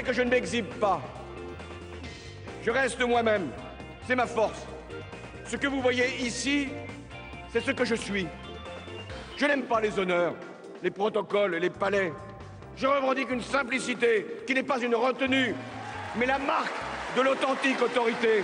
que je ne m'exhibe pas. Je reste moi-même. C'est ma force. Ce que vous voyez ici, c'est ce que je suis. Je n'aime pas les honneurs, les protocoles, les palais. Je revendique une simplicité qui n'est pas une retenue, mais la marque de l'authentique autorité.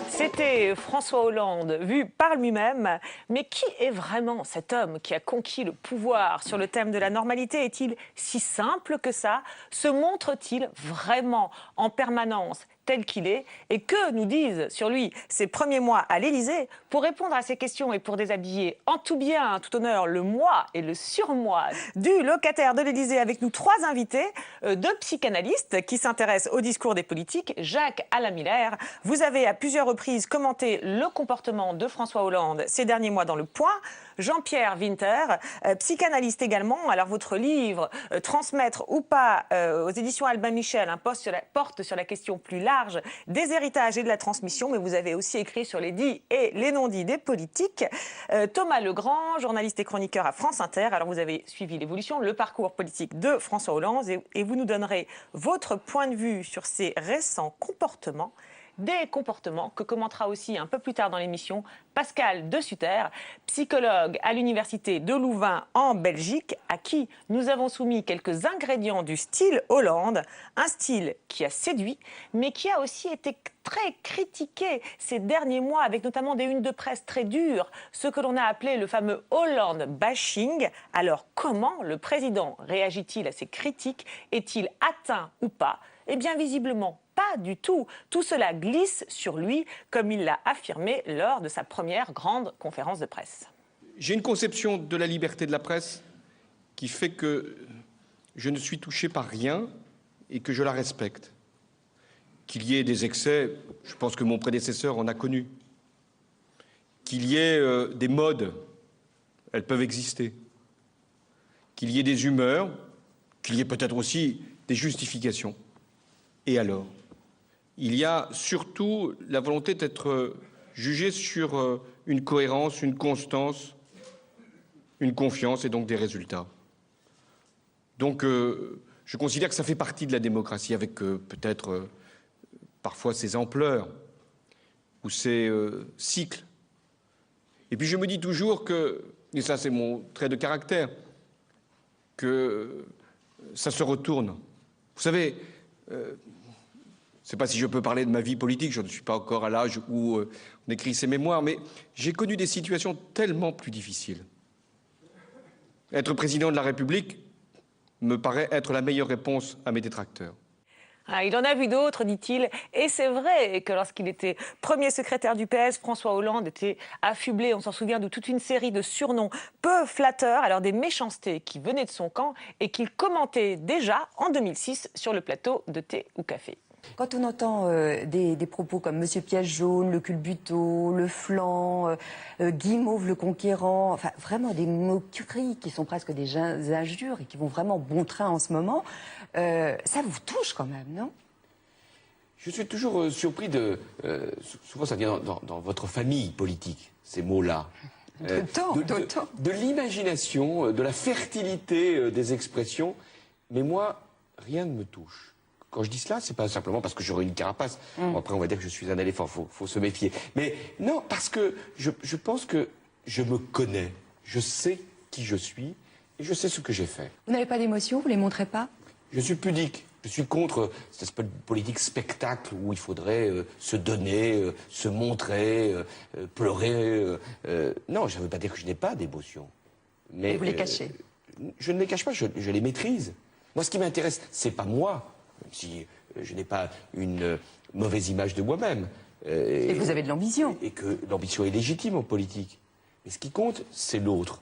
C'était François Hollande, vu par lui-même. Mais qui est vraiment cet homme qui a conquis le pouvoir sur le thème de la normalité? Est-il si simple que ça? Se montre-t-il vraiment en permanence tel qu'il est? Et que nous disent sur lui ses premiers mois à l'Élysée? Pour répondre à ces questions et pour déshabiller en tout bien, tout honneur, le moi et le surmoi du locataire de l'Élysée, avec nous trois invités, deux psychanalystes qui s'intéressent au discours des politiques. Jacques-Alain Miller, vous avez à plusieurs reprises commenté le comportement de François Hollande ces derniers mois dans Le Point. Jean-Pierre Winter, psychanalyste également. Alors votre livre, Transmettre ou pas, aux éditions Albin Michel, porte sur la question plus large des héritages et de la transmission, mais vous avez aussi écrit sur les dits et les non-dits des politiques. Thomas Legrand, journaliste et chroniqueur à France Inter. Alors vous avez suivi l'évolution, le parcours politique de François Hollande et vous nous donnerez votre point de vue sur ses récents comportements. Des comportements que commentera aussi un peu plus tard dans l'émission Pascal De Sutter, psychologue à l'université de Louvain en Belgique, à qui nous avons soumis quelques ingrédients du style Hollande, un style qui a séduit, mais qui a aussi été très critiqué ces derniers mois, avec notamment des unes de presse très dures, ce que l'on a appelé le fameux Hollande bashing. Alors comment le président réagit-il à ces critiques? Est-il atteint ou pas? Eh bien visiblement pas du tout. Tout cela glisse sur lui, comme il l'a affirmé lors de sa première grande conférence de presse. J'ai une conception de la liberté de la presse qui fait que je ne suis touché par rien et que je la respecte. Qu'il y ait des excès, je pense que mon prédécesseur en a connu. Qu'il y ait des modes, elles peuvent exister. Qu'il y ait des humeurs, qu'il y ait peut-être aussi des justifications. Et alors ? Il y a surtout la volonté d'être jugé sur une cohérence, une constance, une confiance et donc des résultats. Donc je considère que ça fait partie de la démocratie, avec peut-être parfois ses ampleurs ou ses cycles. Et puis je me dis toujours que, et ça c'est mon trait de caractère, que ça se retourne. Vous savez, je ne sais pas si je peux parler de ma vie politique, je ne suis pas encore à l'âge où on écrit ses mémoires, mais j'ai connu des situations tellement plus difficiles. Être président de la République me paraît être la meilleure réponse à mes détracteurs. Ah, il en a vu d'autres, dit-il, et c'est vrai que lorsqu'il était premier secrétaire du PS, François Hollande était affublé, on s'en souvient, de toute une série de surnoms peu flatteurs, alors des méchancetés qui venaient de son camp et qu'il commentait déjà en 2006 sur le plateau de Thé ou Café. Quand on entend des propos comme Monsieur Piège jaune, le culbuto, le flanc, Guimauve le conquérant, enfin vraiment des moqueries qui sont presque des injures et qui vont vraiment bon train en ce moment, ça vous touche quand même, non? Je suis toujours surpris de... souvent ça vient dans votre famille politique, ces mots-là. De l'imagination, de la fertilité des expressions. Mais moi, rien ne me touche. Quand je dis cela, c'est pas simplement parce que j'aurai une carapace. Bon, après, on va dire que je suis un éléphant, faut se méfier. Mais non, parce que je pense que je me connais. Je sais qui je suis et je sais ce que j'ai fait. Vous n'avez pas d'émotion, vous les montrez pas? Je suis pudique. Je suis contre cette espèce de politique spectacle où il faudrait se donner, se montrer, pleurer. Non, ça ne veut pas dire que je n'ai pas d'émotion. Mais vous les cachez? Je ne les cache pas, je les maîtrise. Moi, ce qui m'intéresse, c'est pas moi, même si je n'ai pas une mauvaise image de moi-même. Et vous avez de l'ambition. Et que l'ambition est légitime en politique. Mais ce qui compte, c'est l'autre.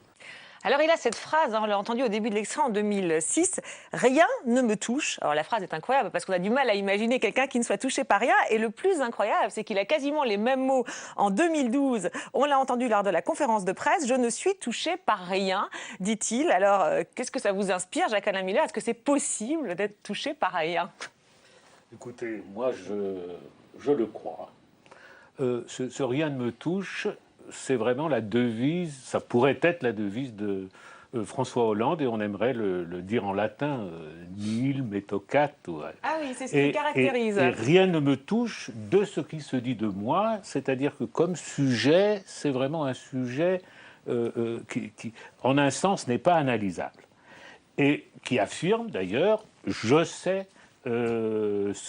Alors il a cette phrase, on l'a entendu au début de l'extrait en 2006, « Rien ne me touche ». Alors la phrase est incroyable parce qu'on a du mal à imaginer quelqu'un qui ne soit touché par rien. Et le plus incroyable, c'est qu'il a quasiment les mêmes mots en 2012. On l'a entendu lors de la conférence de presse, « Je ne suis touché par rien », dit-il. Alors qu'est-ce que ça vous inspire, Jacques-Alain Miller? Est-ce que c'est possible d'être touché par rien? Écoutez, moi je le crois. Ce rien ne me touche, c'est vraiment la devise, ça pourrait être la devise de François Hollande et on aimerait le dire en latin, nihil me toccat. Ah oui, c'est ce qui le caractérise. Et rien ne me touche de ce qui se dit de moi, c'est-à-dire que comme sujet, c'est vraiment un sujet qui, en un sens, n'est pas analysable. Et qui affirme d'ailleurs, je sais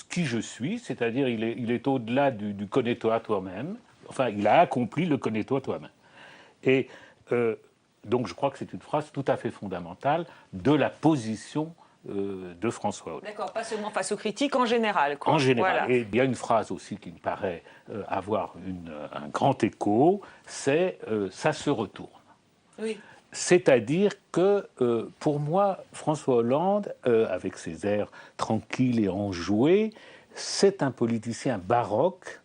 qui je suis, c'est-à-dire il est au-delà du connais-toi toi-même, enfin il a accompli le connais-toi toi-même. Et donc je crois que c'est une phrase tout à fait fondamentale de la position de François Hollande. D'accord, pas seulement face aux critiques, en général. En général. Voilà. Et il y a une phrase aussi qui me paraît avoir un grand écho, c'est « ça se retourne ». Oui. C'est-à-dire que, pour moi, François Hollande, avec ses airs tranquilles et enjoués, c'est un politicien baroque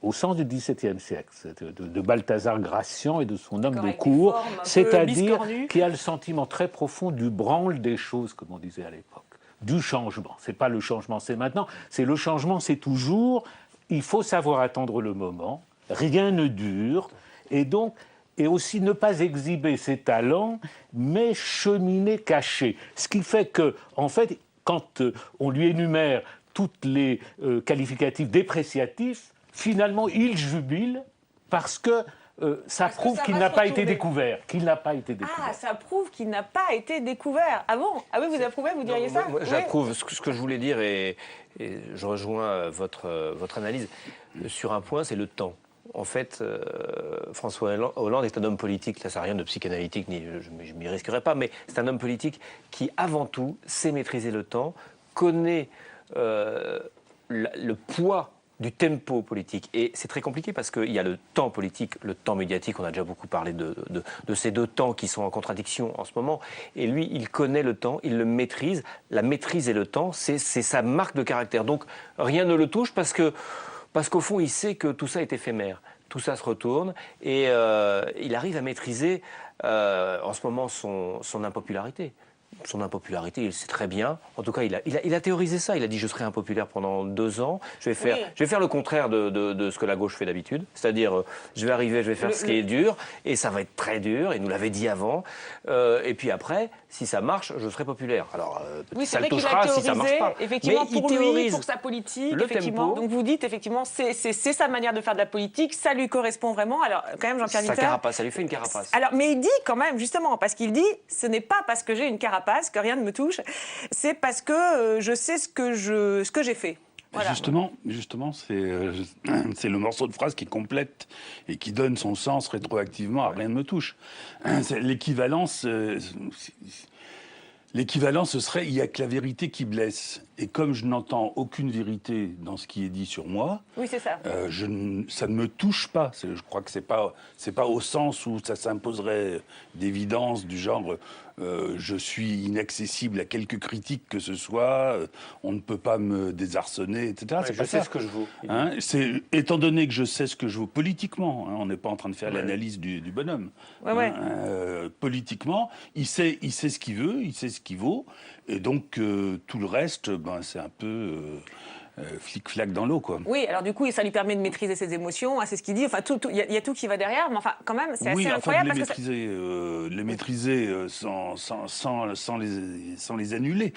au sens du XVIIe siècle, de Balthazar Gracian et de son homme de cour, c'est-à-dire qui a le sentiment très profond du branle des choses, comme on disait à l'époque, du changement. C'est pas le changement, c'est maintenant, c'est le changement, c'est toujours. Il faut savoir attendre le moment, rien ne dure, et donc... Et aussi ne pas exhiber ses talents, mais cheminer caché. Ce qui fait que, en fait, quand on lui énumère toutes les qualificatifs dépréciatifs, finalement, il jubile parce que ça prouve qu'il n'a pas été découvert. Ah, ça prouve qu'il n'a pas été découvert. Ah bon? Ah oui, vous approuvez, vous diriez ça? Moi, j'approuve. Ce que je voulais dire, et je rejoins votre analyse, sur un point, c'est le temps. En fait, François Hollande est un homme politique, là ça n'a rien de psychanalytique, ni je ne m'y risquerai pas, mais c'est un homme politique qui, avant tout, sait maîtriser le temps, connaît le poids du tempo politique. Et c'est très compliqué parce qu'il y a le temps politique, le temps médiatique, on a déjà beaucoup parlé de ces deux temps qui sont en contradiction en ce moment, et lui, il connaît le temps, il le maîtrise, la maîtrise et le temps, c'est sa marque de caractère. Donc rien ne le touche parce qu'au fond, il sait que tout ça est éphémère. Tout ça se retourne et il arrive à maîtriser en ce moment son impopularité. Son impopularité, il sait très bien. En tout cas, il a théorisé ça. Il a dit « je serai impopulaire pendant 2 ans. Je vais faire le contraire de ce que la gauche fait d'habitude. C'est-à-dire, je vais arriver, je vais faire ce qui est dur. Et ça va être très dur. Il nous l'avait dit avant. Et puis après, si ça marche, je serai populaire. Alors, ça le touchera si ça ne marche pas. Effectivement, mais pour lui, pour sa politique, effectivement. Donc vous dites, effectivement, c'est sa manière de faire de la politique. Ça lui correspond vraiment. Alors, quand même, Jean-Pierre Littard... Sa carapace, ça lui fait une carapace. Alors, mais il dit quand même, justement, parce qu'il dit, ce n'est pas parce que j'ai une carapace que rien ne me touche, c'est parce que je sais ce que j'ai fait. Voilà. Justement, c'est le morceau de phrase qui complète et qui donne son sens rétroactivement à « rien ne me touche ». L'équivalence, ce serait « il n'y a que la vérité qui blesse ». Et comme je n'entends aucune vérité dans ce qui est dit sur moi, oui, c'est ça. Ça ne me touche pas. Je crois que c'est pas au sens où ça s'imposerait d'évidence du genre je suis inaccessible à quelque critique que ce soit, on ne peut pas me désarçonner, etc. Ouais, je sais ce que je vaux. Étant donné que je sais ce que je vaux politiquement, on n'est pas en train de faire l'analyse du bonhomme. Politiquement, il sait ce qu'il veut, il sait ce qu'il vaut, et donc tout le reste, c'est un peu flic-flac dans l'eau, quoi. Oui, alors du coup, ça lui permet de maîtriser ses émotions, c'est ce qu'il dit. Enfin, il y a tout qui va derrière, mais enfin, quand même, c'est assez incroyable. Les maîtriser sans les annuler.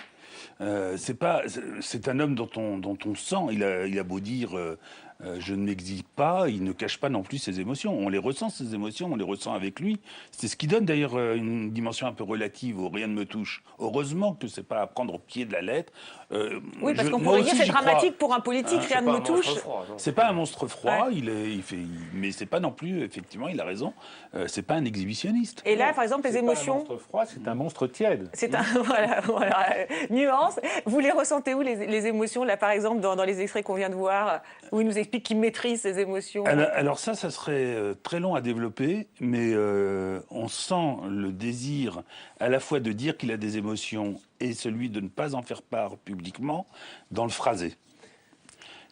C'est un homme dont on sent. Il a beau dire. Je ne m'exhibe pas, il ne cache pas non plus ses émotions. On les ressent, ces émotions, on les ressent avec lui. C'est ce qui donne d'ailleurs une dimension un peu relative au « rien ne me touche ». Heureusement que c'est pas à prendre au pied de la lettre. Oui, parce qu'on pourrait dire c'est dramatique pour un politique, rien ne me touche. C'est pas un monstre froid, mais c'est pas non plus, effectivement, il a raison, c'est pas un exhibitionniste. Et là, par exemple, les émotions... C'est pas un monstre froid, c'est un monstre tiède. C'est un... voilà, nuance. Vous les ressentez où, les émotions, là, par exemple, dans les extraits qu'on vient de voir, où il nous explique qu'il maîtrise ses émotions? Alors ça serait très long à développer, mais on sent le désir à la fois de dire qu'il a des émotions et celui de ne pas en faire part publiquement dans le phrasé.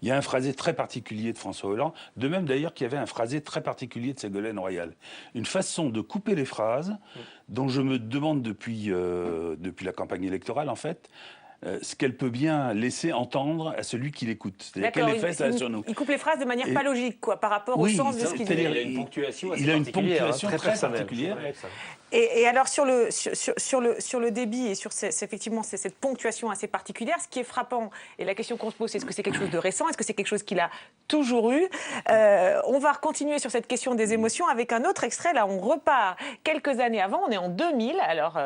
Il y a un phrasé très particulier de François Hollande, de même d'ailleurs qu'il y avait un phrasé très particulier de Ségolène Royal. Une façon de couper les phrases dont je me demande depuis la campagne électorale, en fait, ce qu'elle peut bien laisser entendre à celui qui l'écoute. C'est-à-dire qu'elle est faite sur nous. Il coupe les phrases de manière pas logique, quoi, par rapport au sens de ce qu'il dit. Il a une ponctuation très particulière. Et alors sur le débit et sur effectivement cette ponctuation assez particulière, ce qui est frappant, et la question qu'on se pose, c'est est-ce que c'est quelque chose de récent, est-ce que c'est quelque chose qu'il a toujours eu? On va continuer sur cette question des émotions avec un autre extrait. Là, on repart quelques années avant, on est en 2000. Alors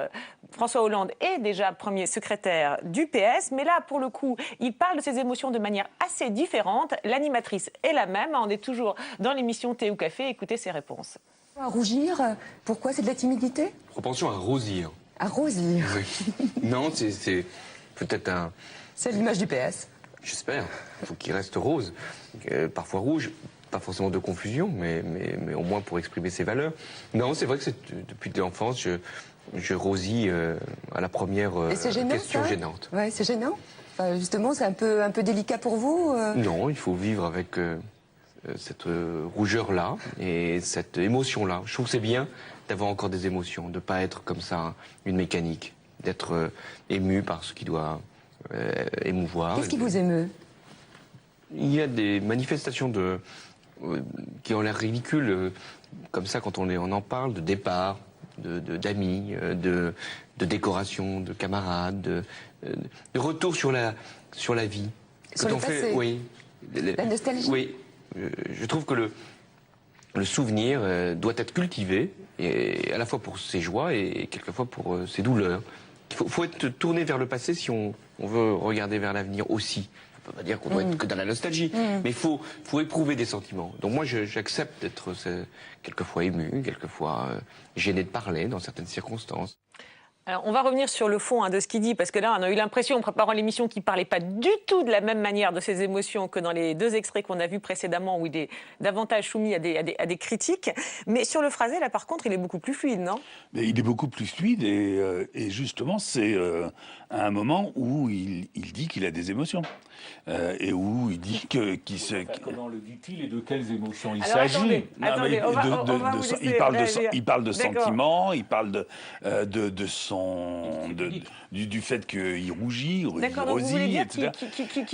François Hollande est déjà premier secrétaire du PS, mais là, pour le coup, il parle de ses émotions de manière assez différente. L'animatrice est la même, on est toujours dans l'émission Thé ou Café, écoutez ses réponses. À rougir, pourquoi? C'est de la timidité? Propension à rosir. À rosir. Oui. Non, c'est peut-être un... C'est l'image du PS. J'espère. Il faut qu'il reste rose. Parfois rouge, pas forcément de confusion, mais au moins pour exprimer ses valeurs. Non, c'est vrai que depuis l'enfance, je rosis à la première question gênante. Ouais, c'est gênant. Enfin, justement, c'est un peu délicat pour vous Non, il faut vivre avec cette rougeur-là et cette émotion-là. Je trouve que c'est bien d'avoir encore des émotions, de ne pas être comme ça une mécanique, d'être ému par ce qui doit émouvoir. Qu'est-ce qui vous émeut? Il y a des manifestations qui ont l'air ridicules, comme ça quand on en parle, de départ, d'amis, de décoration, de camarades, de retour sur la vie. Sur le passé. Oui. La nostalgie. Oui. Je trouve que le souvenir doit être cultivé, et à la fois pour ses joies et quelquefois pour ses douleurs. Il faut être tourné vers le passé si on veut regarder vers l'avenir aussi. On ne peut pas dire qu'on doit être que dans la nostalgie, mais il faut éprouver des sentiments. Donc moi, j'accepte d'être quelquefois ému, quelquefois gêné de parler dans certaines circonstances. Alors, on va revenir sur le fond de ce qu'il dit, parce que là, on a eu l'impression, en préparant l'émission, qu'il ne parlait pas du tout de la même manière de ses émotions que dans les deux extraits qu'on a vus précédemment, où il est davantage soumis à des critiques. Mais sur le phrasé, là, par contre, il est beaucoup plus fluide, non? Mais il est beaucoup plus fluide, et justement, c'est à un moment où il dit qu'il a des émotions. Et où il dit qu'il se... Comment le dit-il et de quelles émotions il Alors, s'agit? attendez, Il parle de sentiments, il parle du fait qu'il rougit, d'accord, donc vous voulez dire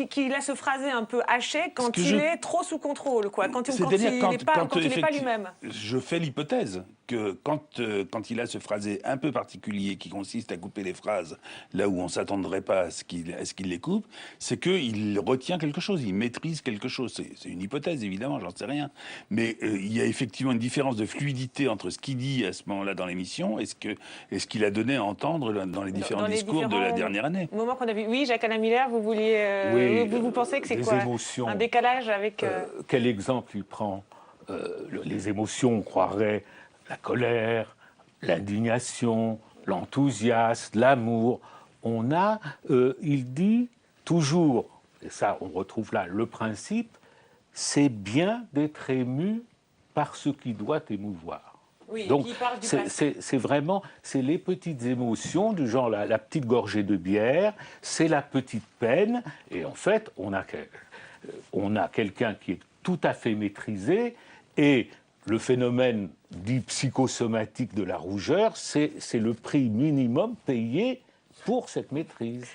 qu'il a ce phrasé un peu haché quand il est trop sous contrôle, quoi, quand il n'est pas lui-même. Je fais l'hypothèse que quand il a ce phrasé un peu particulier qui consiste à couper les phrases là où on ne s'attendrait pas à ce qu'il les coupe, c'est qu'il retient quelque chose, il maîtrise quelque chose. C'est une hypothèse, évidemment, j'en sais rien. Mais il y a effectivement une différence de fluidité entre ce qu'il dit à ce moment-là dans l'émission et ce qu'il a donné à entendre dans les différents discours de la dernière année. Au moment qu'on a vu. Oui, Jacques Alain Miller, vous vouliez... oui, vous pensez que c'est quoi émotions. Un décalage avec... Quel exemple il prend? Les émotions, on croirait la colère, l'indignation, l'enthousiasme, l'amour. Il dit toujours, et ça on retrouve là le principe, c'est bien d'être ému par ce qui doit émouvoir. Oui, donc c'est vraiment, c'est les petites émotions du genre la petite gorgée de bière, c'est la petite peine, et en fait on a quelqu'un qui est tout à fait maîtrisé, et le phénomène dit psychosomatique de la rougeur, c'est le prix minimum payé pour cette maîtrise.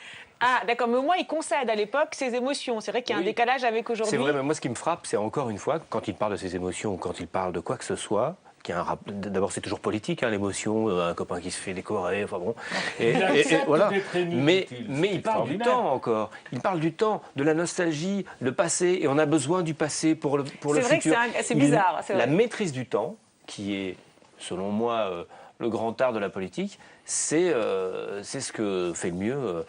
Ah, d'accord, mais au moins il concède à l'époque ses émotions. C'est vrai qu'il y a un décalage avec aujourd'hui. C'est vrai, mais moi ce qui me frappe, c'est encore une fois, quand il parle de ses émotions, quand il parle de quoi que ce soit, d'abord c'est toujours politique, l'émotion, un copain qui se fait décorer, enfin bon. Et voilà. Mais il parle du temps encore. Il parle du temps, de la nostalgie, le passé, et on a besoin du passé pour le futur. C'est vrai que c'est bizarre. La maîtrise du temps, qui est, selon moi, le grand art de la politique, c'est ce que fait le mieux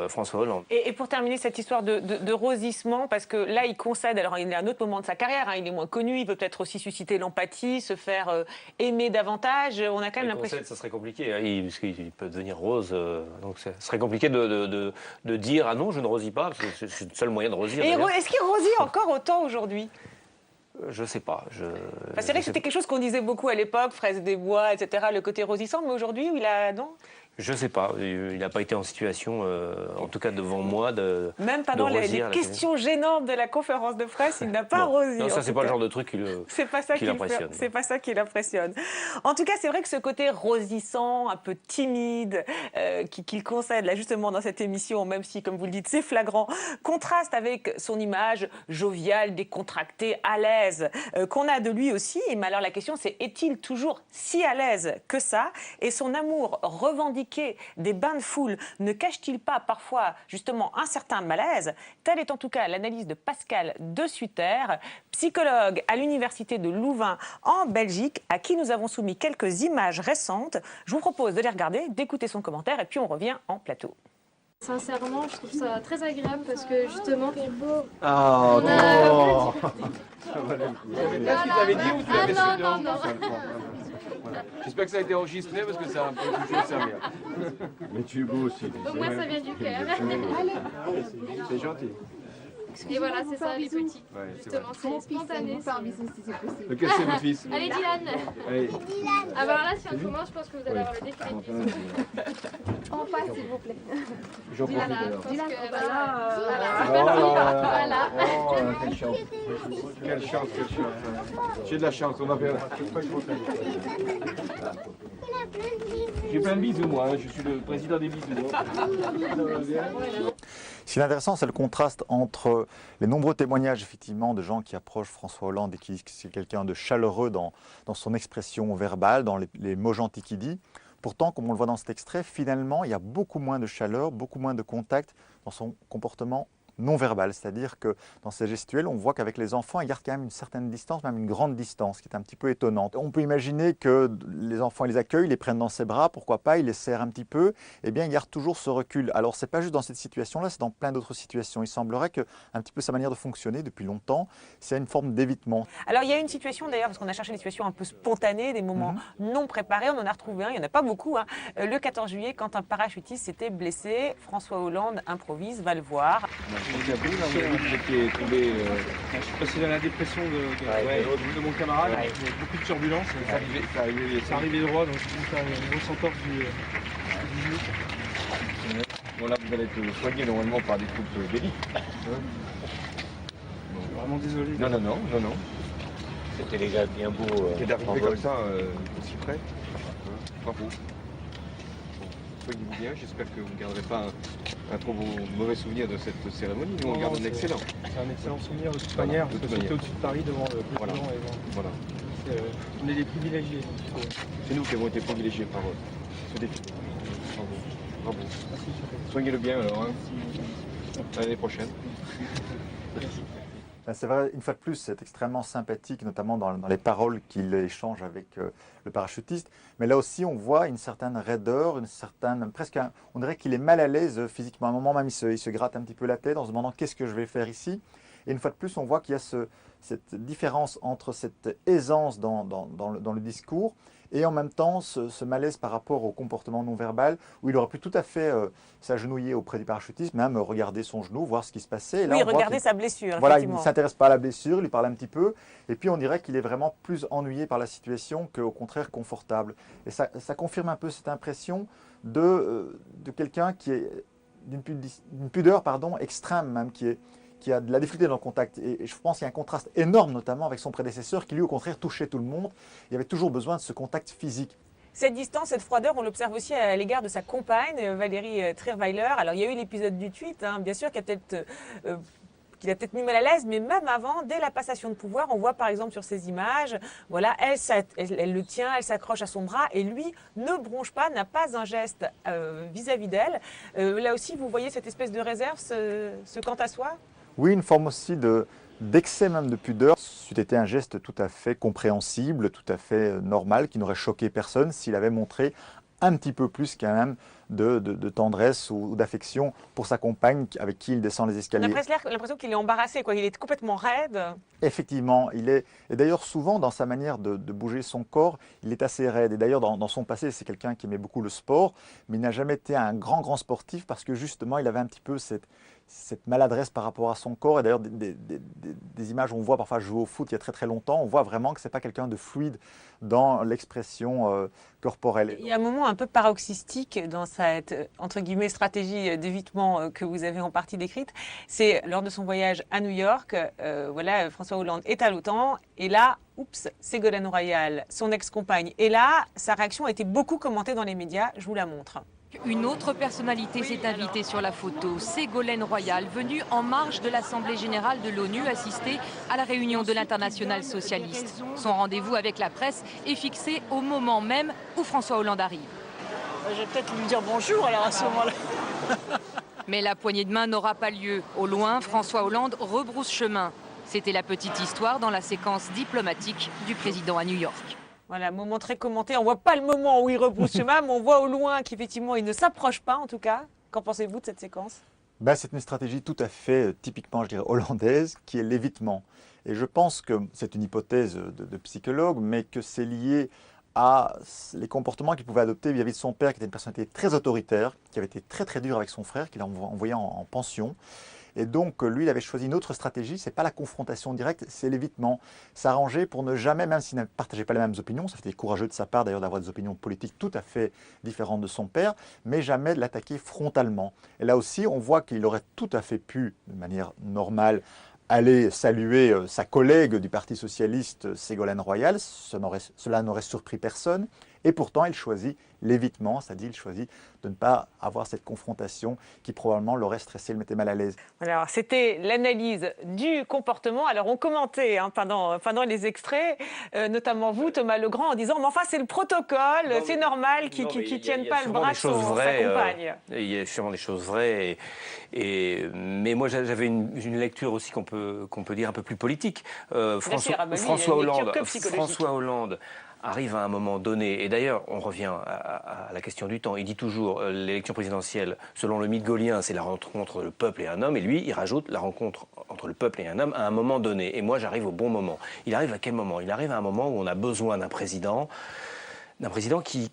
François Hollande. Et pour terminer cette histoire de rosissement, parce que là il concède, alors il est à un autre moment de sa carrière, il est moins connu, il veut peut-être aussi susciter l'empathie, se faire aimer davantage, on a quand même l'impression... Ça serait compliqué, parce qu'il peut devenir rose, donc ça serait compliqué de dire « Ah non, je ne rosis pas », parce que c'est le seul moyen de rosir. Et est-ce qu'il rosit encore autant aujourd'hui ? Je sais pas. C'est vrai que c'était quelque chose qu'on disait beaucoup à l'époque, Fraisse des Bois, etc., le côté rosissant, mais aujourd'hui, non ? Je ne sais pas. Il n'a pas été en situation, en tout cas devant moi, de. Même pendant les questions gênantes de la conférence de presse, il n'a pas rosé. Non, ça, c'est pas le genre de truc qui l'impressionne. C'est pas ça qui l'impressionne. En tout cas, c'est vrai que ce côté rosissant, un peu timide, qu'il concède là justement dans cette émission, même si, comme vous le dites, c'est flagrant, contraste avec son image joviale, décontractée, à l'aise, qu'on a de lui aussi. Mais alors la question, c'est est-il toujours si à l'aise que ça? Et son amour revendiqué des bains de foule ne cache-t-il pas parfois justement un certain malaise? Telle est en tout cas l'analyse de Pascal De Sutter, psychologue à l'université de Louvain en Belgique, à qui nous avons soumis quelques images récentes. Je vous propose de les regarder, d'écouter son commentaire et puis on revient en plateau. Sincèrement, je trouve ça très agréable parce que justement, Ah non. Est-ce que tu l'avais dit ou tu l'avais su? non. J'espère que ça a été enregistré parce que ça a un peu touché le servir. Mais tu es beau aussi. Donc moi ça vient du cœur. C'est gentil. Et voilà, c'est ça les petits. Ouais, Justement, c'est spontané. Lequel c'est votre fils? Allez Dylan. Allez. Ah bah alors là, si on commence, je pense que vous allez avoir le défilé de bisous. En face, s'il vous plaît. J'en profite Voilà, je alors. pense que voilà. Oh, quelle chance. Quelle chance, quelle chance. J'ai de la chance, on va faire. J'ai plein de bisous, moi. Je suis le président des bisous. Ce qui est intéressant, c'est le contraste entre les nombreux témoignages, effectivement, de gens qui approchent François Hollande et qui disent que c'est quelqu'un de chaleureux dans son expression verbale, dans les mots gentils qu'il dit. Pourtant, comme on le voit dans cet extrait, finalement, il y a beaucoup moins de chaleur, beaucoup moins de contact dans son comportement non verbal. C'est-à-dire que dans ces gestuels, on voit qu'avec les enfants, ils gardent quand même une certaine distance, même une grande distance, qui est un petit peu étonnante. On peut imaginer que les enfants les accueillent, les prennent dans ses bras, pourquoi pas, ils les serrent un petit peu, eh bien, ils gardent toujours ce recul. Alors, c'est pas juste dans cette situation-là, c'est dans plein d'autres situations. Il semblerait que un petit peu sa manière de fonctionner depuis longtemps, c'est une forme d'évitement. Alors, il y a une situation d'ailleurs, parce qu'on a cherché des situations un peu spontanées, des moments non préparés, on en a retrouvé un, il n'y en a pas beaucoup. Le 14 juillet, quand un parachutiste s'était blessé, François Hollande improvise, va le voir. Qui est tombé, je suis passé dans la dépression de mon camarade, il y a beaucoup de turbulences, ça arrivait droit, donc c'est une grosse entorse du genou. Bon, là, vous allez être soigné normalement par des troupes d'élite. Je suis vraiment désolé. Non. C'était les gars bien beaux. Et d'arriver comme ça, aussi près. Bravo. Soignez-vous bien, j'espère que vous ne garderez pas un trop mauvais souvenir de cette cérémonie. Nous, on garde un excellent. C'est un excellent souvenir de toute manière, parce que c'était au-dessus de Paris devant le président. Voilà. On est des privilégiés. C'est nous qui avons été privilégiés par ce défi. Bravo. Soignez-le bien alors. À l'année prochaine. C'est vrai, une fois de plus, c'est extrêmement sympathique, notamment dans les paroles qu'il échange avec le parachutiste. Mais là aussi, on voit une certaine raideur, on dirait qu'il est mal à l'aise physiquement. À un moment même, il se gratte un petit peu la tête en se demandant qu'est-ce que je vais faire ici. Et une fois de plus, on voit qu'il y a cette différence entre cette aisance dans le discours et en même temps ce malaise par rapport au comportement non verbal où il aurait pu tout à fait s'agenouiller auprès du parachutiste, même regarder son genou, voir ce qui se passait. Et là, oui, regarder sa blessure. Voilà, il ne s'intéresse pas à la blessure, il lui parle un petit peu. Et puis on dirait qu'il est vraiment plus ennuyé par la situation qu'au contraire confortable. Et ça confirme un peu cette impression de quelqu'un qui est d'une pudeur extrême même, qui a de la difficulté dans le contact. Et je pense qu'il y a un contraste énorme, notamment avec son prédécesseur, qui lui, au contraire, touchait tout le monde. Il avait toujours besoin de ce contact physique. Cette distance, cette froideur, on l'observe aussi à l'égard de sa compagne, Valérie Trierweiler. Alors, il y a eu l'épisode du tweet, bien sûr, qui a peut-être mis mal à l'aise, mais même avant, dès la passation de pouvoir, on voit par exemple sur ces images, voilà, elle le tient, elle s'accroche à son bras, et lui ne bronche pas, n'a pas un geste vis-à-vis d'elle. Là aussi, vous voyez cette espèce de réserve, ce quant à soi? Oui, une forme aussi d'excès même de pudeur. C'eût été un geste tout à fait compréhensible, tout à fait normal, qui n'aurait choqué personne s'il avait montré un petit peu plus quand même de tendresse ou d'affection pour sa compagne avec qui il descend les escaliers. On a l'impression qu'il est embarrassé, quoi. Il est complètement raide. Effectivement, et d'ailleurs souvent dans sa manière de bouger son corps, il est assez raide. Et d'ailleurs dans son passé, c'est quelqu'un qui aimait beaucoup le sport, mais il n'a jamais été un grand sportif parce que justement il avait un petit peu cette maladresse par rapport à son corps. Et d'ailleurs, des images où on voit parfois jouer au foot il y a très très longtemps, on voit vraiment que ce n'est pas quelqu'un de fluide dans l'expression corporelle. Il y a un moment un peu paroxystique dans cette, entre guillemets, stratégie d'évitement que vous avez en partie décrite. C'est lors de son voyage à New York, voilà, François Hollande est à l'OTAN, et là, oups, Ségolène Royal, son ex-compagne. Et là, sa réaction a été beaucoup commentée dans les médias, je vous la montre. Une autre personnalité s'est invitée sur la photo, Ségolène Royal, venue en marge de l'Assemblée générale de l'ONU assister à la réunion de l'Internationale socialiste. Son rendez-vous avec la presse est fixé au moment même où François Hollande arrive. Je vais peut-être lui dire bonjour alors à ce moment-là. Mais la poignée de main n'aura pas lieu. Au loin, François Hollande rebrousse chemin. C'était la petite histoire dans la séquence diplomatique du président à New York. Voilà, moment très commenté. On voit pas le moment où il rebrousse chemin, mais on voit au loin qu'effectivement, il ne s'approche pas, en tout cas. Qu'en pensez-vous de cette séquence? C'est une stratégie tout à fait typiquement, je dirais, hollandaise, qui est l'évitement. Et je pense que c'est une hypothèse de psychologue, mais que c'est lié à les comportements qu'il pouvait adopter vis-à-vis de son père, qui était une personnalité très autoritaire, qui avait été très très dur avec son frère, qu'il a envoyé en pension. Et donc, lui, il avait choisi une autre stratégie, ce n'est pas la confrontation directe, c'est l'évitement. S'arranger pour ne jamais, même s'il ne partageait pas les mêmes opinions, ça c'était courageux de sa part d'ailleurs d'avoir des opinions politiques tout à fait différentes de son père, mais jamais de l'attaquer frontalement. Et là aussi, on voit qu'il aurait tout à fait pu, de manière normale, aller saluer sa collègue du Parti socialiste, Ségolène Royal, cela n'aurait surpris personne. Et pourtant, il choisit l'évitement, c'est-à-dire il choisit de ne pas avoir cette confrontation qui probablement l'aurait stressé, le mettait mal à l'aise. Alors, c'était l'analyse du comportement. Alors, on commentait pendant les extraits, notamment vous, Thomas Legrand, en disant « Mais enfin, c'est le protocole, c'est normal qu'ils ne tiennent pas le bras de sa compagne. » Il y a sûrement des choses vraies. Mais moi, j'avais une lecture aussi qu'on peut dire un peu plus politique. François Hollande arrive à un moment donné, et d'ailleurs on revient à la question du temps, il dit toujours l'élection présidentielle, selon le mythe gaulien, c'est la rencontre entre le peuple et un homme, et lui il rajoute la rencontre entre le peuple et un homme à un moment donné, et moi j'arrive au bon moment. Il arrive à quel moment? Il arrive à un moment où on a besoin d'un président qui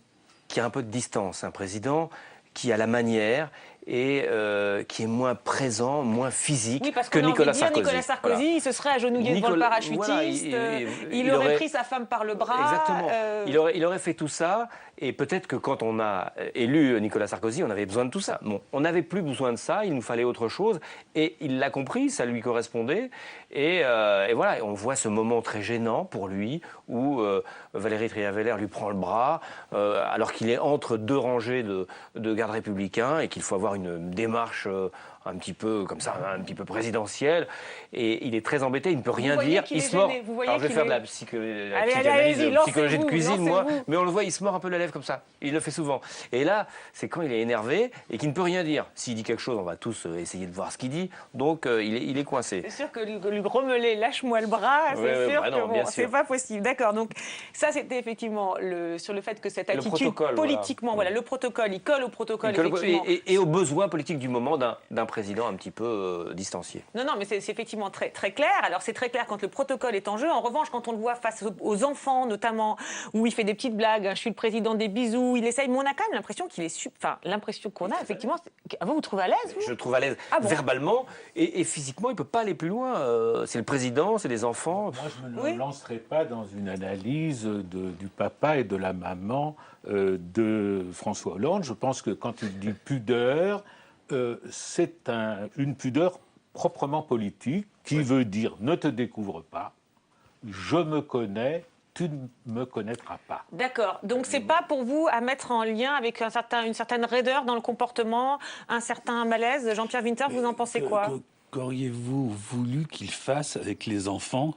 a un peu de distance, un président qui a la manière et qui est moins présent, moins physique parce que Nicolas Sarkozy. Nicolas Sarkozy, voilà. Il se serait agenouillé devant le parachutiste, il aurait pris sa femme par le bras. Exactement. Il aurait fait tout ça, et peut-être que quand on a élu Nicolas Sarkozy, on avait besoin de tout ça. Bon, on n'avait plus besoin de ça, il nous fallait autre chose, et il l'a compris, ça lui correspondait, et voilà, on voit ce moment très gênant pour lui, où Valérie Trierweiler lui prend le bras, alors qu'il est entre deux rangées de gardes républicains, et qu'il faut avoir une démarche un petit peu comme ça, un petit peu présidentielle, et il est très embêté, il ne peut rien dire, il se mord. Alors je vais faire de la psychologie de cuisine, moi, mais on le voit, il se mord un peu la lèvre comme ça, il le fait souvent. Et là, c'est quand il est énervé et qu'il ne peut rien dire. S'il dit quelque chose, on va tous essayer de voir ce qu'il dit, donc il est coincé. C'est sûr que lui remeler, lâche-moi le bras, c'est sûr que bon, c'est pas possible. D'accord, donc ça c'était effectivement sur le fait que cette attitude politiquement, voilà, le protocole, il colle au protocole, effectivement. Et aux besoins politiques du moment d'un président un petit peu distancié. Non, mais c'est effectivement très, très clair. Alors c'est très clair quand le protocole est en jeu. En revanche, quand on le voit face aux enfants, notamment, où il fait des petites blagues, je suis le président des bisous, il essaye, mais on a quand même l'impression qu'il est... l'impression qu'on a, effectivement... Vous trouvez à l'aise, vous? Je le trouve à l'aise verbalement, et physiquement, il ne peut pas aller plus loin. C'est le président, c'est les enfants. Moi, je ne me lancerai pas dans une analyse du papa et de la maman de François Hollande. Je pense que quand il dit pudeur, c'est une pudeur proprement politique qui veut dire ne te découvre pas, je me connais, tu ne me connaîtras pas. D'accord. Donc c'est pas pour vous à mettre en lien avec une certaine raideur dans le comportement, un certain malaise. Jean-Pierre Winter, vous en pensez quoi? Qu'auriez-vous voulu qu'il fasse avec les enfants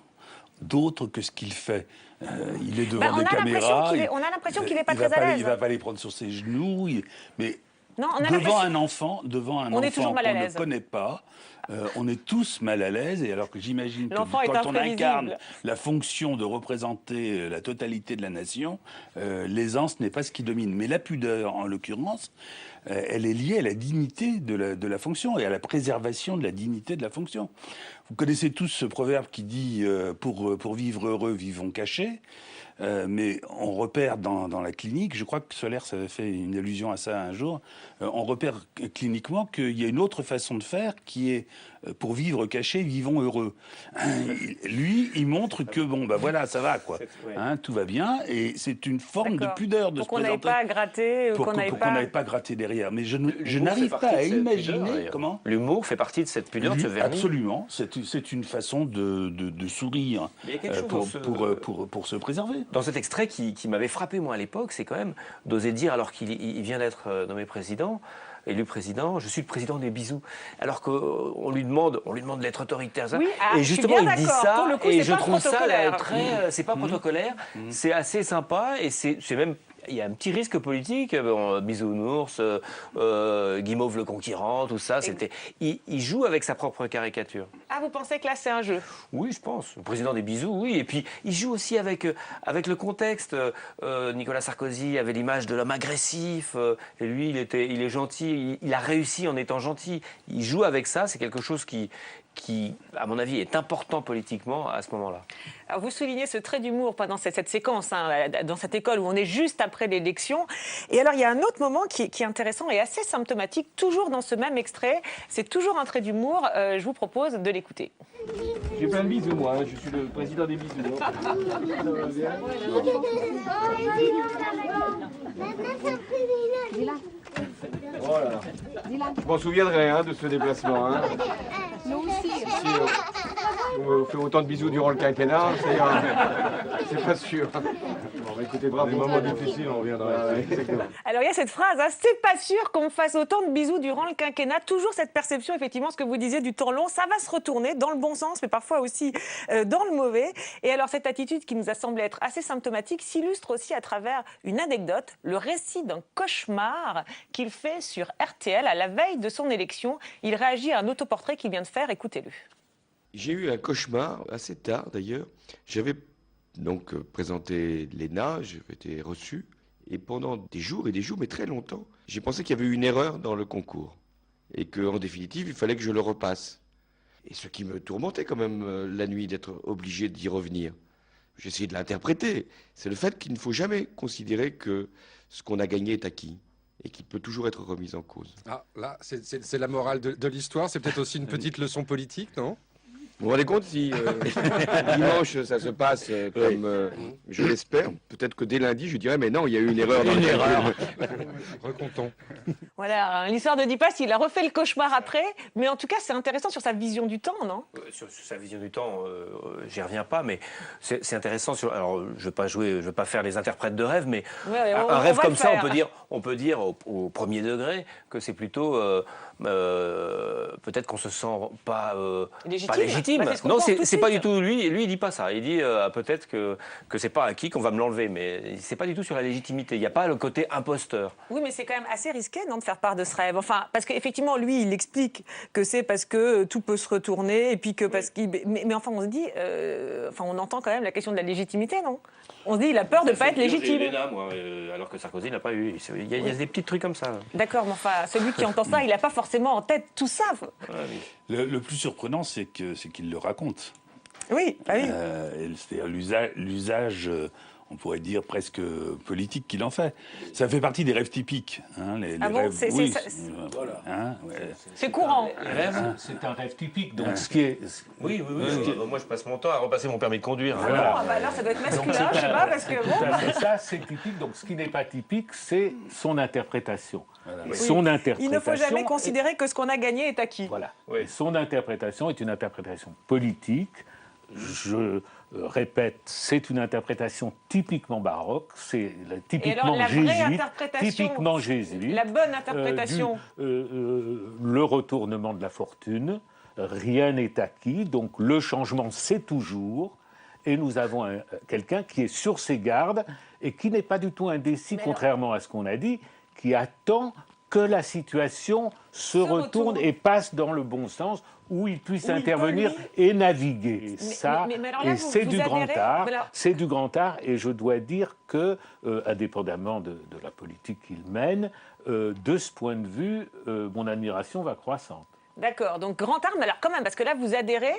d'autre que ce qu'il fait? Il est devant des caméras. On a l'impression qu'il n'est pas très à l'aise. Il ne va pas les prendre sur ses genoux. Mais non, devant un enfant qu'on ne connaît pas, on est tous mal à l'aise. Et alors que j'imagine que quand on incarne la fonction de représenter la totalité de la nation, l'aisance n'est pas ce qui domine. Mais la pudeur, en l'occurrence, elle est liée à la dignité de la fonction et à la préservation de la dignité de la fonction. Vous connaissez tous ce proverbe qui dit pour vivre heureux, vivons cachés. mais on repère dans la clinique, je crois que Solers avait fait une allusion à ça un jour, on repère cliniquement qu'il y a une autre façon de faire qui est pour vivre caché, vivons heureux. Lui, il montre que bon, bah voilà, ça va quoi, hein, tout va bien, et c'est une forme de pudeur de se présenter. Pour qu'on n'aille pas gratter, pour qu'on n'aille pas gratter derrière. Mais je n'arrive pas à imaginer comment. L'humour fait partie de cette pudeur, de ce vernis. Absolument, c'est une façon de sourire pour se préserver. Dans cet extrait qui m'avait frappé moi à l'époque, c'est quand même d'oser dire, alors qu'il vient d'être nommé président, élu président, je suis le président des bisous. Alors qu'on lui demande d'être autoritaire. Oui, et justement, il dit ça, coup, et je trouve ça très... c'est pas protocolaire, c'est assez sympa, et c'est même... Il y a un petit risque politique, bon, Bisounours, Guimauve le Conquérant, tout ça, c'était... Il joue avec sa propre caricature. Ah, vous pensez que là, c'est un jeu? Oui, je pense. Le président des bisous, oui. Et puis, il joue aussi avec le contexte. Nicolas Sarkozy avait l'image de l'homme agressif, et lui, il est gentil, il a réussi en étant gentil. Il joue avec ça, c'est quelque chose qui, à mon avis, est important politiquement à ce moment-là. Alors vous soulignez ce trait d'humour pendant cette séquence, hein, dans cette école où on est juste après l'élection. Et alors, il y a un autre moment qui est intéressant et assez symptomatique, toujours dans ce même extrait. C'est toujours un trait d'humour. Je vous propose de l'écouter. J'ai plein de bisous, moi. Je suis le président des bisous. Voilà. Je m'en souviendrai de ce déplacement. Hein. Nous aussi. Si on fait autant de bisous durant le quinquennat, c'est pas sûr. Bon, écoutez, bravo. Des moments difficiles, on reviendra. Alors il y a cette phrase, hein, c'est pas sûr qu'on me fasse autant de bisous durant le quinquennat. Toujours cette perception, effectivement, ce que vous disiez du temps long, ça va se retourner dans le bon sens, mais parfois aussi dans le mauvais. Et alors cette attitude qui nous a semblé être assez symptomatique s'illustre aussi à travers une anecdote, le récit d'un cauchemar qu'il fait sur RTL à la veille de son élection. Il réagit à un autoportrait qu'il vient de faire, écoutez-le. J'ai eu un cauchemar, assez tard d'ailleurs. J'avais donc présenté l'ENA, j'avais été reçu, et pendant des jours, mais très longtemps, j'ai pensé qu'il y avait eu une erreur dans le concours, et qu'en définitive, il fallait que je le repasse. Et ce qui me tourmentait quand même la nuit, d'être obligé d'y revenir. J'ai essayé de l'interpréter. C'est le fait qu'il ne faut jamais considérer que ce qu'on a gagné est acquis, et qu'il peut toujours être remis en cause. Ah, là, c'est la morale de l'histoire, c'est peut-être aussi une petite leçon politique, non ? Vous vous rendez compte si dimanche ça se passe comme je l'espère, peut-être que dès lundi je dirais mais non, il y a eu une erreur. Une erreur. Recontent. Voilà, l'histoire ne dit pas s'il a refait le cauchemar après, mais en tout cas c'est intéressant sur sa vision du temps, non? Sur sa vision du temps, j'y reviens pas, mais c'est intéressant. Alors je veux pas faire les interprètes de rêve, mais un rêve comme ça, on peut dire au premier degré que c'est plutôt peut-être qu'on se sent pas légitime. Non, c'est pas du tout lui. Lui, il dit pas ça. Il dit peut-être que c'est pas acquis, qu'on va me l'enlever, mais c'est pas du tout sur la légitimité. Il n'y a pas le côté imposteur. Oui, mais c'est quand même assez risqué, non, de faire part de ce rêve. Enfin, parce qu'effectivement, lui, il explique que c'est parce que tout peut se retourner, et puis que parce qu'il. Mais enfin, on se dit, on entend quand même la question de la légitimité, non? On se dit, il a peur de ne pas être légitime. J'ai eu l'ENA, moi, alors que Sarkozy n'a pas eu. Il y a des petits trucs comme ça. D'accord, mais enfin, celui qui entend ça, il n'a pas forcément en tête tout ça. Le plus surprenant, c'est qu'il le raconte. Oui, bah oui. C'est-à-dire l'usage, on pourrait dire presque politique qu'il en fait. Ça fait partie des rêves typiques. Hein, les rêves, voilà. Hein, c'est courant. C'est un rêve typique. Donc, ce qui est... Oui. Moi, je passe mon temps à repasser mon permis de conduire. Voilà. Alors, ça doit être masculin, je sais pas, parce que... Ça, c'est typique. Donc, ce qui n'est pas typique, c'est son interprétation. Voilà. Son interprétation. Il ne faut jamais considérer que ce qu'on a gagné est acquis. Voilà. Oui. Son interprétation est une interprétation politique. Je répète, c'est une interprétation typiquement baroque, c'est typiquement jésuite. La bonne interprétation. Le retournement de la fortune, rien n'est acquis, donc le changement c'est toujours. Et nous avons quelqu'un qui est sur ses gardes et qui n'est pas du tout indécis, contrairement à ce qu'on a dit, qui attend que la situation se retourne et passe dans le bon sens, où il puisse intervenir et naviguer. Et c'est du grand art. C'est du grand art, et je dois dire que, indépendamment de la politique qu'il mène, de ce point de vue, mon admiration va croissante. D'accord, donc grand art, mais alors quand même, parce que là, vous adhérez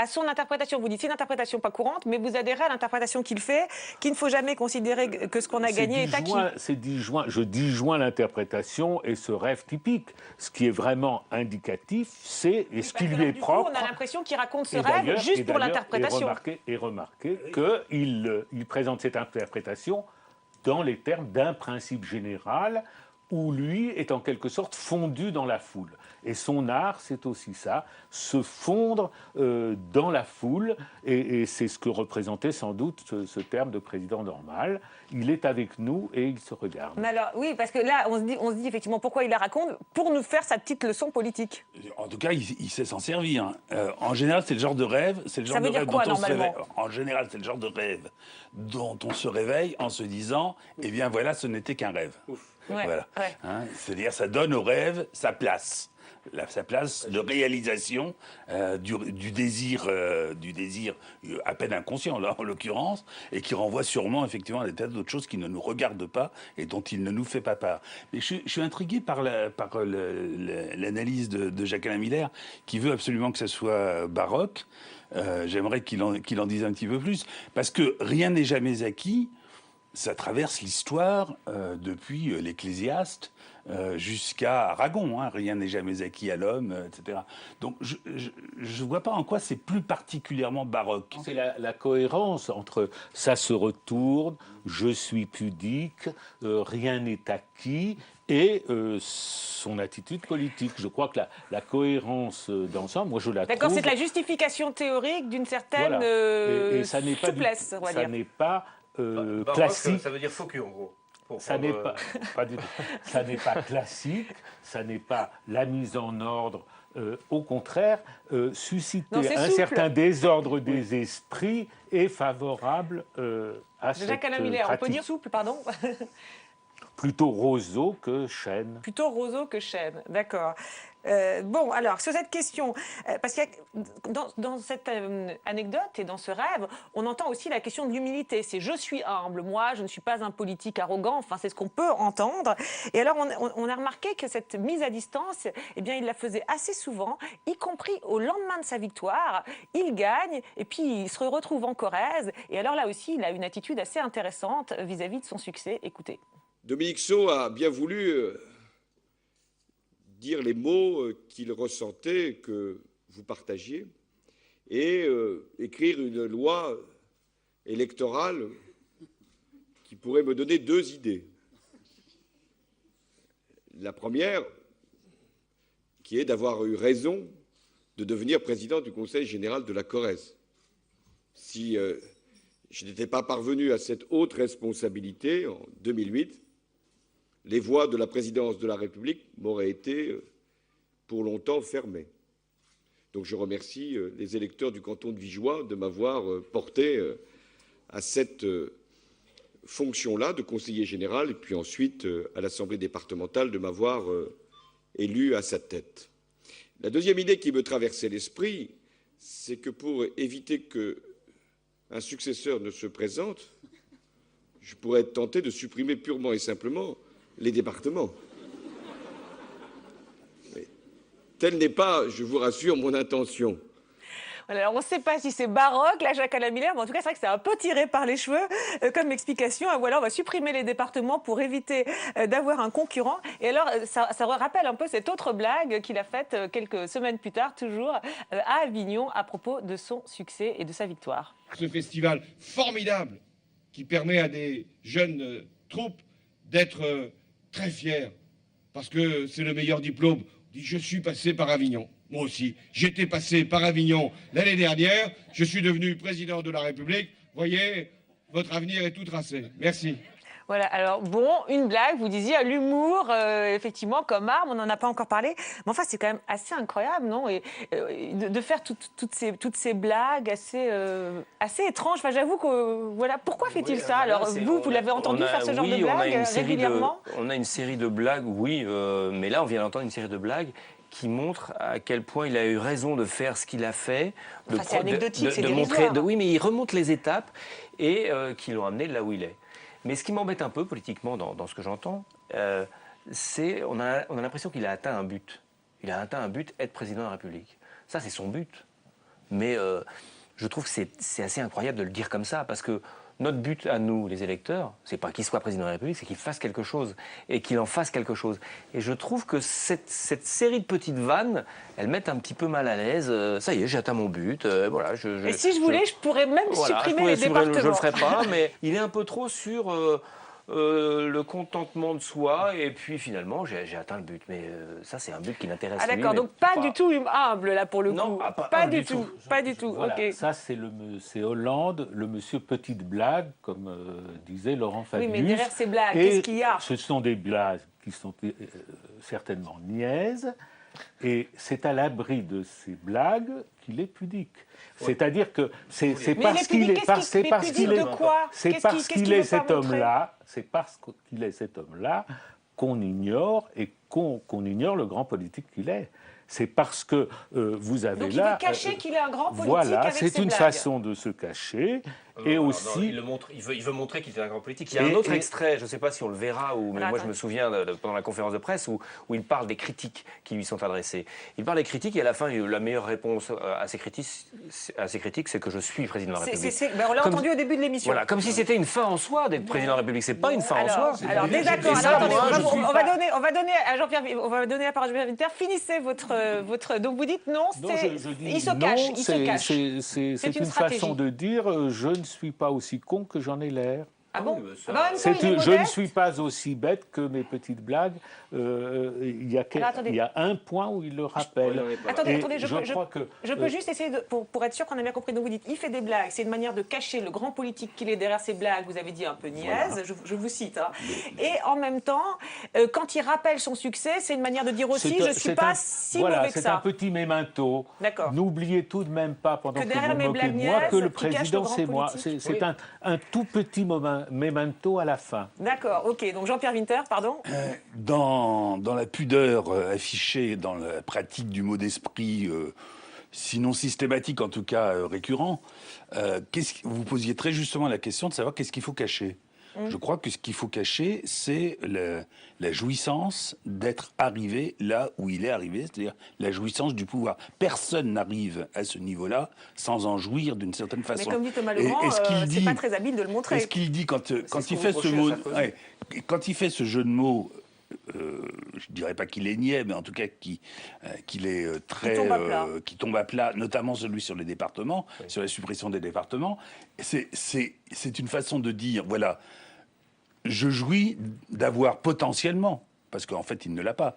à son interprétation. Vous dites c'est une interprétation pas courante, mais vous adhérez à l'interprétation qu'il fait, qu'il ne faut jamais considérer que ce qu'on a gagné est acquis. C'est disjoint, je disjoins l'interprétation et ce rêve typique. Ce qui est vraiment indicatif, c'est ce qui lui est propre. On a l'impression qu'il raconte ce rêve juste pour l'interprétation. Et remarquez qu'il présente cette interprétation dans les termes d'un principe général où lui est en quelque sorte fondu dans la foule. Et son art, c'est aussi ça, se fondre dans la foule, et c'est ce que représentait sans doute ce terme de président normal. Il est avec nous et il se regarde. Mais alors, oui, parce que là, on se dit effectivement pourquoi il la raconte, pour nous faire sa petite leçon politique. En tout cas, il sait s'en servir. En général, c'est le genre de rêve, c'est le genre ça veut dire quoi, normalement ? En général, c'est le genre de rêve dont on se réveille en se disant, eh bien voilà, ce n'était qu'un rêve. Ouais, voilà. Ouais. Hein, c'est-à-dire, ça donne au rêve sa place. Sa place de réalisation du désir à peine inconscient, là, en l'occurrence, et qui renvoie sûrement, effectivement, à des tas d'autres choses qui ne nous regardent pas et dont il ne nous fait pas part. Mais je suis intrigué par l'analyse de Jacques-Alain Miller, qui veut absolument que ça soit baroque. J'aimerais qu'il en dise un petit peu plus, parce que rien n'est jamais acquis. Ça traverse l'histoire depuis l'Ecclésiaste jusqu'à Aragon. Hein. Rien n'est jamais acquis à l'homme, etc. Donc je ne vois pas en quoi c'est plus particulièrement baroque. C'est la cohérence entre « ça se retourne »,« je suis pudique »,« rien n'est acquis » et son attitude politique. Je crois que la cohérence d'ensemble, moi je la trouve... D'accord, c'est de la justification théorique d'une certaine et ça n'est souplesse, on va dire. Ça n'est pas... classique. Ça veut dire faux cul, en gros. Ça n'est pas du tout. Ça n'est pas classique, ça n'est pas la mise en ordre. Au contraire, susciter un certain désordre des esprits est favorable à cette Jacques-Alain Miller, pratique. on peut dire souple, pardon. Plutôt roseau que chêne. Plutôt roseau que chêne, d'accord. Bon, alors, sur cette question, parce que dans cette anecdote et dans ce rêve, on entend aussi la question de l'humilité. C'est « je suis humble, moi, je ne suis pas un politique arrogant », enfin, c'est ce qu'on peut entendre. Et alors, on a remarqué que cette mise à distance, eh bien, il la faisait assez souvent, y compris au lendemain de sa victoire. Il gagne, et puis il se retrouve en Corrèze. Et alors là aussi, il a une attitude assez intéressante vis-à-vis de son succès. Écoutez. Dominique Sceaux a bien voulu dire les mots qu'il ressentait, que vous partagiez, et écrire une loi électorale qui pourrait me donner deux idées. La première, qui est d'avoir eu raison de devenir président du Conseil général de la Corrèze. Si je n'étais pas parvenu à cette haute responsabilité en 2008, les voies de la présidence de la République m'auraient été pour longtemps fermées. Donc je remercie les électeurs du canton de Vigeois de m'avoir porté à cette fonction-là de conseiller général et puis ensuite à l'Assemblée départementale de m'avoir élu à sa tête. La deuxième idée qui me traversait l'esprit, c'est que pour éviter qu'un successeur ne se présente, je pourrais être tenté de supprimer purement et simplement les départements. Mais telle n'est pas, je vous rassure, mon intention. Voilà, alors on ne sait pas si c'est baroque, là, Jacques-Alain Miller, mais en tout cas, c'est vrai que c'est un peu tiré par les cheveux comme explication. Voilà, on va supprimer les départements pour éviter d'avoir un concurrent. Et alors, ça rappelle un peu cette autre blague qu'il a faite quelques semaines plus tard, toujours à Avignon, à propos de son succès et de sa victoire. Ce festival formidable qui permet à des jeunes troupes d'être très fiers, parce que c'est le meilleur diplôme. On dit, je suis passé par Avignon. Moi aussi, j'étais passé par Avignon l'année dernière. Je suis devenu président de la République. Voyez, votre avenir est tout tracé. Merci. Voilà, alors bon, une blague, vous disiez l'humour, effectivement, comme arme, on n'en a pas encore parlé. Mais enfin, c'est quand même assez incroyable, non ? Et de faire toutes ces blagues assez étranges. Enfin, j'avoue que, voilà, pourquoi fait-il ça ? Alors, vous l'avez entendu faire ce genre de blagues régulièrement ? On a une série de blagues, oui, mais là, on vient d'entendre une série de blagues qui montre à quel point il a eu raison de faire ce qu'il a fait. Enfin, c'est anecdotique, c'est montrer, oui, mais il remonte les étapes et qui l'ont amené là où il est. Mais ce qui m'embête un peu politiquement dans ce que j'entends, c'est on a l'impression qu'il a atteint un but. Il a atteint un but, être président de la République. Ça, c'est son but. mais je trouve que c'est assez incroyable de le dire comme ça, parce que notre but à nous, les électeurs, c'est pas qu'il soit président de la République, c'est qu'il fasse quelque chose, et qu'il en fasse quelque chose. Et je trouve que cette série de petites vannes, elles mettent un petit peu mal à l'aise. Ça y est, j'ai atteint mon but. Voilà, et si je voulais, je pourrais même supprimer les départements. Je le ferai pas, mais il est un peu trop sur le contentement de soi, et puis finalement, j'ai atteint le but. Mais ça, c'est un but qui n'intéresse pas. Ah d'accord, donc pas du tout humble, là, pour le coup. Non, pas du tout. Pas du tout, voilà, ok. ça, c'est Hollande, le monsieur petite blague, comme disait Laurent Fabius. Oui, mais derrière ces blagues, qu'est-ce qu'il y a? Ce sont des blagues qui sont certainement niaises, et c'est à l'abri de ces blagues qu'il est pudique. C'est-à-dire que c'est parce qu'il est cet homme-là, c'est parce qu'il est cet homme-là qu'on ignore et qu'on ignore le grand politique qu'il est. C'est parce que vous avez donc là... Donc il veut cacher qu'il est un grand politique voilà, avec ses blagues. c'est une façon de se cacher. Et aussi... Non, il veut montrer qu'il est un grand politique. Il y a un autre extrait, je ne sais pas si on le verra, mais moi je me souviens pendant la conférence de presse où il parle des critiques qui lui sont adressées. Il parle des critiques et à la fin, la meilleure réponse à ces critiques, c'est que je suis président de la République. On l'a entendu au début de l'émission. Voilà, comme si c'était une fin en soi d'être président de la République. C'est pas une fin en soi. Alors, désaccord. On va donner à Jean-Pierre, on va donner la parole à Jean-Pierre Winter. Finissez votre. Donc vous dites non, il se cache. C'est une façon de dire je ne suis pas aussi con que j'en ai l'air. Ah bon? Je ne suis pas aussi bête que mes petites blagues. Il y a un point où il le rappelle. Attendez, je peux juste essayer, pour être sûr qu'on a bien compris. Donc vous dites, il fait des blagues, c'est une manière de cacher le grand politique qu'il est derrière ses blagues, vous avez dit un peu niaise, voilà. je vous cite. Hein. Et en même temps, quand il rappelle son succès, c'est une manière de dire aussi, je ne suis pas si mauvais que ça. C'est un petit memento. N'oubliez tout de même pas, pendant que vous vous moquez de moi, que le président, c'est moi. C'est un tout petit memento à la fin. D'accord, ok. Donc Jean-Pierre Winter, pardon. Dans la pudeur affichée dans la pratique du mot d'esprit, sinon systématique, en tout cas récurrent, vous posiez très justement la question de savoir qu'est-ce qu'il faut cacher. Je crois que ce qu'il faut cacher, c'est la jouissance d'être arrivé là où il est arrivé, c'est-à-dire la jouissance du pouvoir. Personne n'arrive à ce niveau-là sans en jouir d'une certaine façon. Mais comme dit Thomas Legrand, c'est pas très habile de le montrer. Et ce qu'il dit quand il fait ce mot, quand il fait ce jeu de mots, je dirais pas qu'il est niais, mais en tout cas qu'il est très qui tombe à plat, notamment celui sur les départements, sur la suppression des départements. C'est une façon de dire voilà, je jouis d'avoir potentiellement, parce qu'en fait il ne l'a pas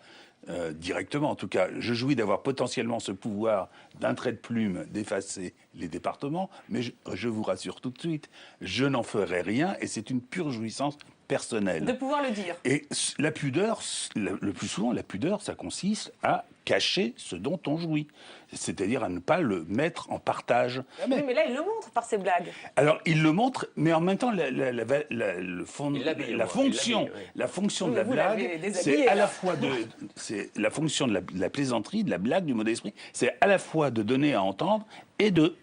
directement, en tout cas, je jouis d'avoir potentiellement ce pouvoir d'un trait de plume d'effacer les départements, mais je vous rassure tout de suite, je n'en ferai rien et c'est une pure jouissance personnelle. De pouvoir le dire. Et la pudeur, le plus souvent, la pudeur, ça consiste à cacher ce dont on jouit. C'est-à-dire à ne pas le mettre en partage. Oui, mais là, il le montre par ses blagues. Alors, il le montre, mais en même temps, la fonction de la blague, c'est à la fois c'est la fonction de la plaisanterie, de la blague, du mot d'esprit, c'est à la fois de donner à entendre et de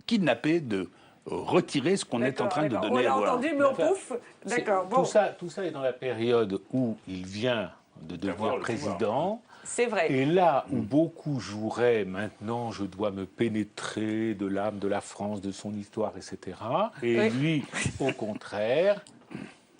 kidnapper, de retirer ce qu'on est en train de donner à voir. On l'a entendu, mais on pouffe. D'accord. Bon. Tout ça est dans la période où il vient de devenir président. C'est vrai. Et là où beaucoup joueraient, maintenant je dois me pénétrer de l'âme de la France, de son histoire, etc. Et lui, au contraire,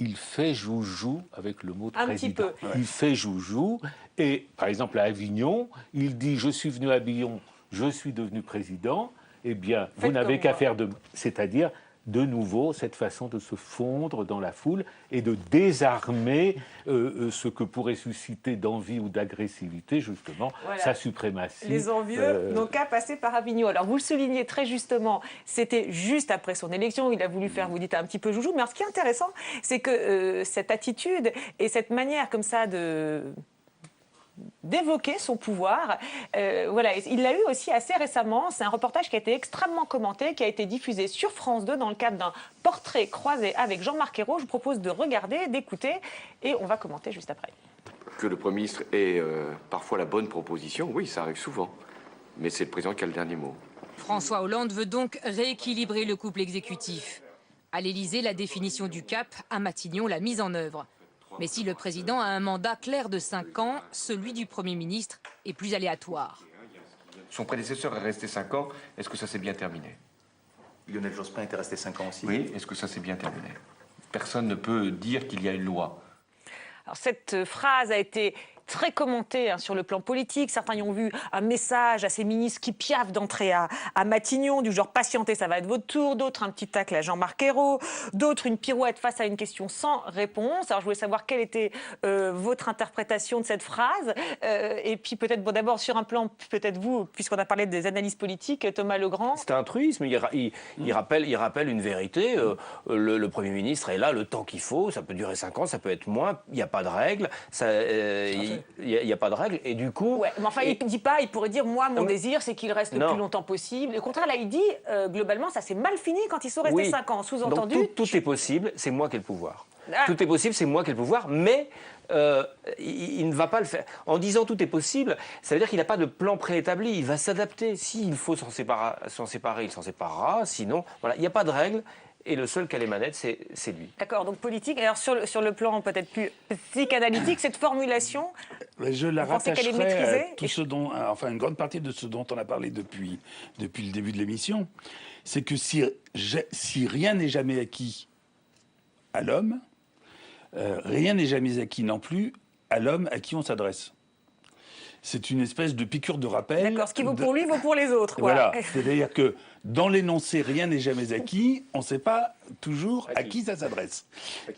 il fait joujou avec le mot de président. Un petit peu. Il fait joujou. Et par exemple, à Avignon, il dit « Je suis venu à Avignon, je suis devenu président ». Eh bien, vous n'avez qu'à faire c'est-à-dire de nouveau cette façon de se fondre dans la foule et de désarmer ce que pourrait susciter d'envie ou d'agressivité, justement, sa suprématie. Les envieux n'ont qu'à passer par Avignon. Alors, vous le soulignez très justement, c'était juste après son élection, il a voulu faire, vous dites, un petit peu joujou, mais alors, ce qui est intéressant, c'est que cette attitude et cette manière comme ça d'évoquer son pouvoir. Il l'a eu aussi assez récemment. C'est un reportage qui a été extrêmement commenté, qui a été diffusé sur France 2 dans le cadre d'un portrait croisé avec Jean-Marc Ayrault. Je vous propose de regarder, d'écouter, et on va commenter juste après. Que le Premier ministre ait parfois la bonne proposition, oui, ça arrive souvent. Mais c'est le président qui a le dernier mot. François Hollande veut donc rééquilibrer le couple exécutif. À l'Élysée, la définition du cap, à Matignon, la mise en œuvre. Mais si le président a un mandat clair de 5 ans, celui du Premier ministre est plus aléatoire. Son prédécesseur est resté 5 ans. Est-ce que ça s'est bien terminé? Lionel Jospin était resté 5 ans aussi. Oui, est-ce que ça s'est bien terminé? Personne ne peut dire qu'il y a une loi. Alors, cette phrase a été très commentée sur le plan politique. Certains y ont vu un message à ces ministres qui piaffent d'entrer à Matignon, du genre « patientez, ça va être votre tour », d'autres un petit tacle à Jean-Marc Ayrault, d'autres une pirouette face à une question sans réponse. Alors je voulais savoir quelle était votre interprétation de cette phrase. Et puis peut-être, bon, d'abord sur un plan, peut-être vous, puisqu'on a parlé des analyses politiques, Thomas Legrand. C'est un truisme, il rappelle une vérité. Le Premier ministre est là le temps qu'il faut, ça peut durer 5 ans, ça peut être moins, il n'y a pas de règle. Il n'y a pas de règle, et du coup... Ouais, mais enfin, il ne dit pas, il pourrait dire, moi, mon désir, c'est qu'il reste le plus longtemps possible. Au contraire, là, il dit, globalement, ça s'est mal fini quand ils sont restés 5 ans. Sous-entendu... Donc tout est possible, c'est moi qui ai le pouvoir. Tout est possible, c'est moi qui ai le pouvoir, mais il ne va pas le faire. En disant tout est possible, ça veut dire qu'il n'a pas de plan préétabli, il va s'adapter. S'il faut s'en séparer, il s'en séparera, sinon, voilà, il n'y a pas de règle. Et le seul qui a les manettes, c'est lui. D'accord, donc politique. Alors sur le plan peut-être plus psychanalytique, cette formulation, je la rattacherai à tout ce dont, enfin une grande partie de ce dont on a parlé depuis le début de l'émission, c'est que si rien n'est jamais acquis à l'homme, rien n'est jamais acquis non plus à l'homme à qui on s'adresse. C'est une espèce de piqûre de rappel. D'accord, ce qui vaut pour lui vaut pour les autres. Voilà, c'est-à-dire que dans l'énoncé, rien n'est jamais acquis, on ne sait pas toujours à qui ça s'adresse.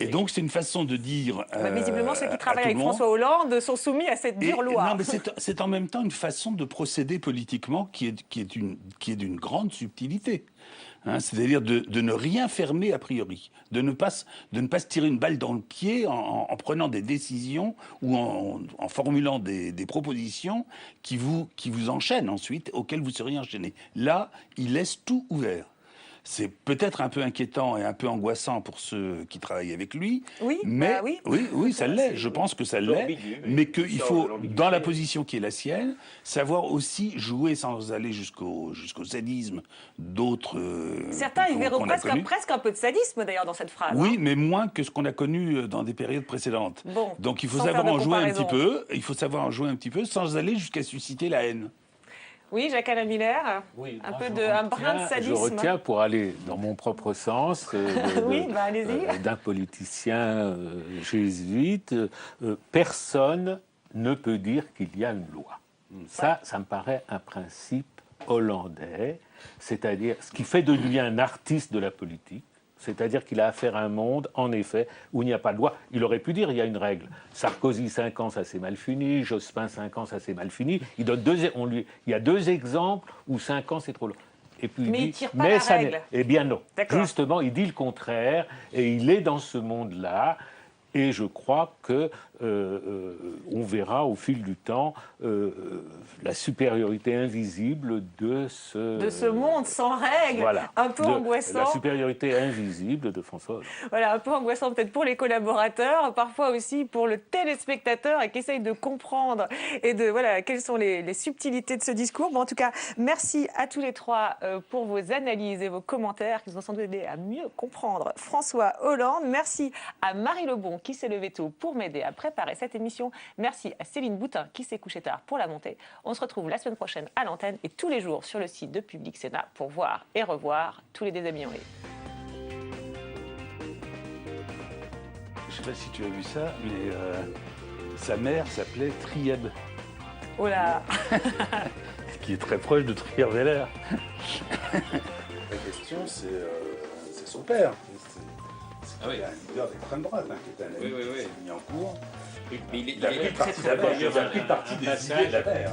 Et donc c'est une façon de dire... visiblement, ceux qui travaillent avec François Hollande sont soumis à cette dure loi. Non, mais c'est en même temps une façon de procéder politiquement qui est d'une grande subtilité. C'est-à-dire de ne rien fermer a priori, de ne pas se tirer une balle dans le pied en prenant des décisions ou en formulant des propositions qui vous enchaînent ensuite, auxquelles vous seriez enchaîné. Là, il laisse tout ouvert. C'est peut-être un peu inquiétant et un peu angoissant pour ceux qui travaillent avec lui. Oui, mais oui, ça l'est. Je pense que ça l'est. Mais qu'il faut, dans la position qui est la sienne, savoir aussi jouer sans aller jusqu'au sadisme d'autres. Certains y verront presque un peu de sadisme d'ailleurs dans cette phrase. Oui, mais moins que ce qu'on a connu dans des périodes précédentes. Bon, donc il faut savoir en jouer un petit peu. Il faut savoir en jouer un petit peu sans aller jusqu'à susciter la haine. Oui, Jacques-Alain Miller, un brin de sadisme. Je retiens, pour aller dans mon propre sens, d'un politicien jésuite, personne ne peut dire qu'il y a une loi. Ça me paraît un principe hollandais, c'est-à-dire ce qui fait de lui un artiste de la politique. C'est-à-dire qu'il a affaire à un monde, en effet, où il n'y a pas de loi. Il aurait pu dire, il y a une règle. Sarkozy, 5 ans, ça s'est mal fini. Jospin, 5 ans, ça s'est mal fini. Il y a 2 exemples où 5 ans, c'est trop long. Et puis mais il tire pas la règle. Eh bien non. Justement, il dit le contraire. Et il est dans ce monde-là. Et je crois que on verra au fil du temps la supériorité invisible de ce monde sans règles, un peu angoissant. La supériorité invisible de François Hollande. Voilà, un peu angoissant peut-être pour les collaborateurs, parfois aussi pour le téléspectateur et qui essaye de comprendre et quelles sont les subtilités de ce discours. Bon, en tout cas, merci à tous les 3 pour vos analyses et vos commentaires qui nous ont sans doute aidé à mieux comprendre François Hollande. Merci à Marie Lebon qui s'est levée tôt pour m'aider à préparer cette émission. Merci à Céline Boutin qui s'est couchée tard pour la monter. On se retrouve la semaine prochaine à l'antenne et tous les jours sur le site de Public Sénat pour voir et revoir tous les déshabillés en ligne. Je ne sais pas si tu as vu ça, mais sa mère s'appelait Trieb. Oh là. Ce qui est très proche de Trier-Veller. La question, c'est son père. C'est un leader d'extrême droite qui est un ami qui s'est mis en cours. Mais il a pris parti des idées de la mère.